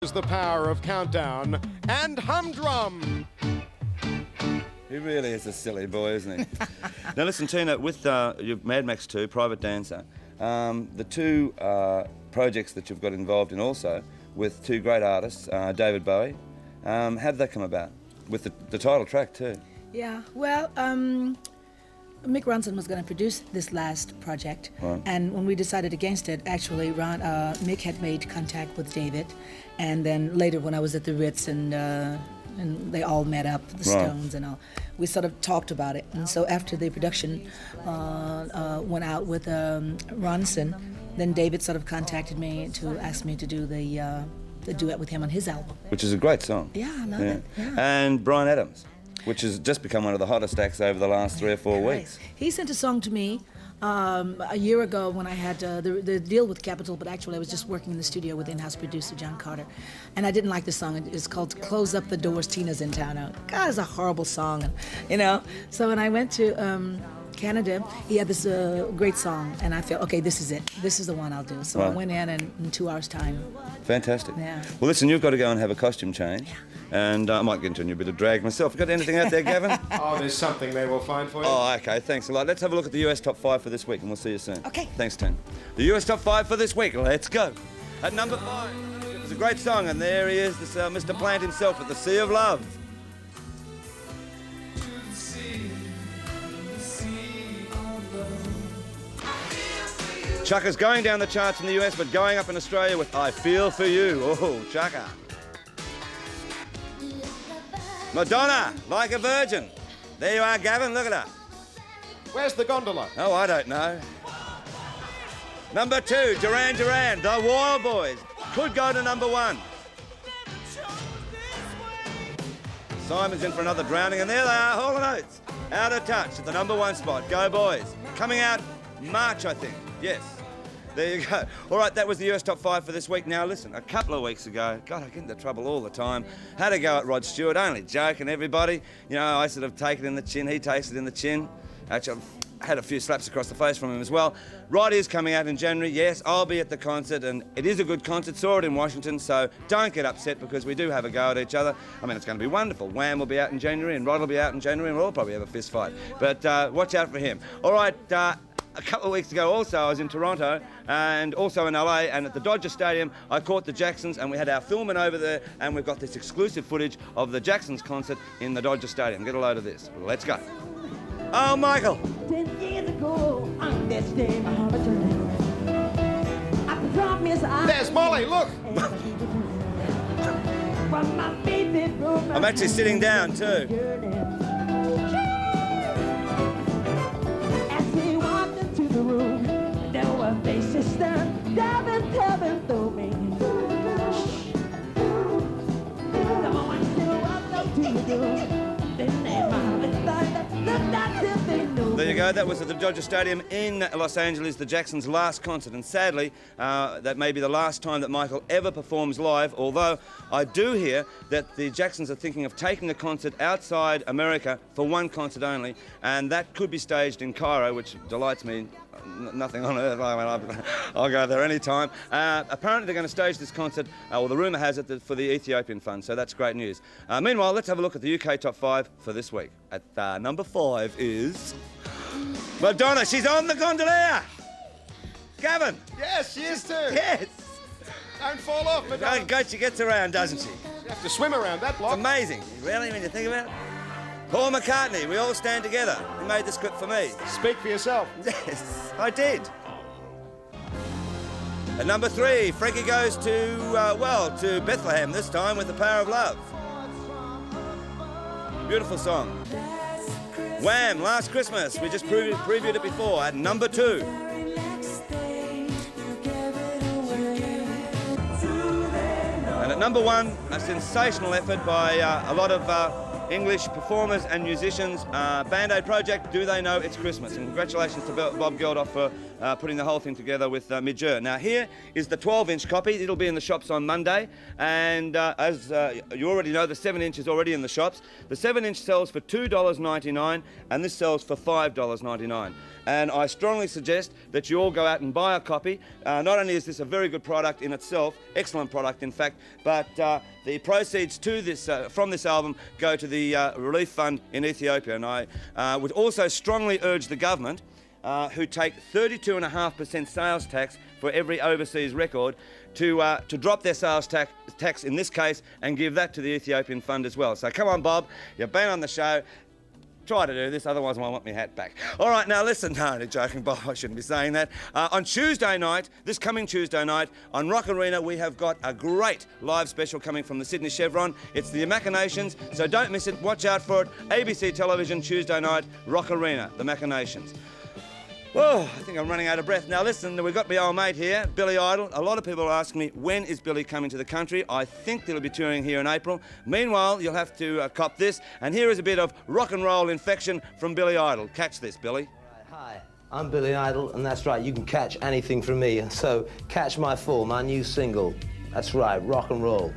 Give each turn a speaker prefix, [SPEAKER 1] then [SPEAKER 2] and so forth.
[SPEAKER 1] Is the power of Countdown and Humdrum.
[SPEAKER 2] He really is a silly boy, isn't he? Now listen, Tina, with your Mad Max 2, Private Dancer, the two projects that you've got involved in also with two great artists, David Bowie, how did that come about? With the title track too.
[SPEAKER 3] Yeah, well, Mick Ronson was going to produce this last project,
[SPEAKER 2] Right.
[SPEAKER 3] and when we decided against it, actually, Mick had made contact with David, and then later when I was at the Ritz and they all met up, the
[SPEAKER 2] Right.
[SPEAKER 3] Stones and all, we sort of talked about it. And so after the production went out with Ronson, then David sort of contacted me to ask me to do the duet with him on his album.
[SPEAKER 2] Which is a great song.
[SPEAKER 3] Yeah, I love it. Yeah.
[SPEAKER 2] And Bryan Adams, which has just become one of the hottest acts over the last 3 or 4 weeks.
[SPEAKER 3] He sent a song to me a year ago when I had the deal with Capitol, but actually I was just working in the studio with in-house producer John Carter, and I didn't like the song. It's called "Close Up the Doors, Tina's in Town." Now, God, it's a horrible song, and, you know. So when I went to Canada, he had this great song, and I felt, okay, this is it. This is the one I'll do. So I
[SPEAKER 2] Right.
[SPEAKER 3] went in 2 hours' time.
[SPEAKER 2] Fantastic.
[SPEAKER 3] Yeah.
[SPEAKER 2] Well, listen, you've got to go and have a costume change. And I might get into a new bit of drag myself. Got anything out there, Gavin?
[SPEAKER 1] Oh, there's something they will find for you.
[SPEAKER 2] Oh, okay, thanks a lot. Let's have a look at the US Top 5 for this week, and we'll see you soon.
[SPEAKER 3] Okay.
[SPEAKER 2] Thanks, Tim. The US Top 5 for this week, let's go. At number 5, it's a great song, and there he is, this, Mr. Plant himself with The Sea of Love. Chaka's going down the charts in the US, but going up in Australia with I Feel For You. Oh, Chaka. Madonna, Like a Virgin. There you are, Gavin, look at her.
[SPEAKER 1] Where's the gondola?
[SPEAKER 2] Oh, I don't know. Number 2, Duran Duran, The Wall Boys. Could go to number 1. Simon's in for another drowning, and there they are, Hall & Oates. Out of touch at the number 1 spot. Go, boys. Coming out March, I think. Yes. There you go. All right, that was the US Top 5 for this week. Now, listen, a couple of weeks ago, God, I get into trouble all the time. Had a go at Rod Stewart, only joking, everybody. You know, I sort of take it in the chin, he takes it in the chin. Actually, I've had a few slaps across the face from him as well. Rod is coming out in January. Yes, I'll be at the concert, and it is a good concert. Saw it in Washington, so don't get upset because we do have a go at each other. I mean, it's going to be wonderful. Wham will be out in January, and Rod will be out in January, and we'll all probably have a fist fight. But watch out for him. All right, a couple of weeks ago also I was in Toronto and also in LA, and at the Dodger Stadium I caught the Jacksons, and we had our filming over there, and we've got this exclusive footage of the Jacksons concert in the Dodger Stadium. Get a load of this. Let's go. Oh, Michael.
[SPEAKER 4] 10 years ago, on this day, my heart returned. I promise
[SPEAKER 1] There's Molly, look!
[SPEAKER 4] From my baby broke my
[SPEAKER 2] I'm actually sitting down too.
[SPEAKER 4] As we walked into the room, there were faces staring, telling through me. The moment you walked up to the door, then they smiled and started, looked as if they knew.
[SPEAKER 2] There you go. That was at the Dodger Stadium in Los Angeles, the Jacksons' last concert. And sadly, that may be the last time that Michael ever performs live, although I do hear that the Jacksons are thinking of taking the concert outside America for one concert only, and that could be staged in Cairo, which delights me. Nothing on earth. I'll go there anytime. Apparently they're going to stage this concert, or the rumour has it, that for the Ethiopian Fund, so that's great news. Meanwhile, let's have a look at the UK Top 5 for this week. At number 5 is Madonna. She's on the gondolier. Gavin.
[SPEAKER 1] Yes, she is too.
[SPEAKER 2] Yes.
[SPEAKER 1] Don't fall off, Madonna.
[SPEAKER 2] Oh, God, she gets around, doesn't she?
[SPEAKER 1] You have to swim around that
[SPEAKER 2] It's
[SPEAKER 1] block.
[SPEAKER 2] amazing. Really, when you think about it. Paul McCartney, We All Stand Together. He made the script for me.
[SPEAKER 1] Speak for yourself.
[SPEAKER 2] Yes, I did. At number 3, Frankie Goes to Bethlehem, this time with The Power of Love. Beautiful song. Wham, Last Christmas. We just previewed it before at number 2. And at number 1, a sensational effort by a lot of English performers and musicians. Band Aid Project, Do They Know It's Christmas? And congratulations to Bob Geldof for putting the whole thing together with Midger. Now here is the 12-inch copy. It'll be in the shops on Monday, and as you already know, the 7-inch is already in the shops. The 7-inch sells for $2.99, and this sells for $5.99. And I strongly suggest that you all go out and buy a copy. Not only is this a very good product in itself, excellent product in fact, but the proceeds to this from this album go to the relief fund in Ethiopia. And I would also strongly urge the government, who take 32.5% sales tax for every overseas record, to drop their sales tax in this case and give that to the Ethiopian fund as well. So come on, Bob, you've been on the show. Try to do this, otherwise I want my hat back. All right, now listen, no, I'm joking, Bob, I shouldn't be saying that. On Tuesday night, this coming Tuesday night, on Rock Arena, we have got a great live special coming from the Sydney Chevron. It's the Machinations, so don't miss it, watch out for it. ABC Television, Tuesday night, Rock Arena, the Machinations. Whoa, I think I'm running out of breath. Now listen, we've got my old mate here, Billy Idol. A lot of people are asking me, when is Billy coming to the country? I think he'll be touring here in April. Meanwhile, you'll have to cop this. And here is a bit of rock and roll infection from Billy Idol. Catch this, Billy.
[SPEAKER 5] Hi, I'm Billy Idol, and that's right, you can catch anything from me. So catch my new single. That's right, rock and roll.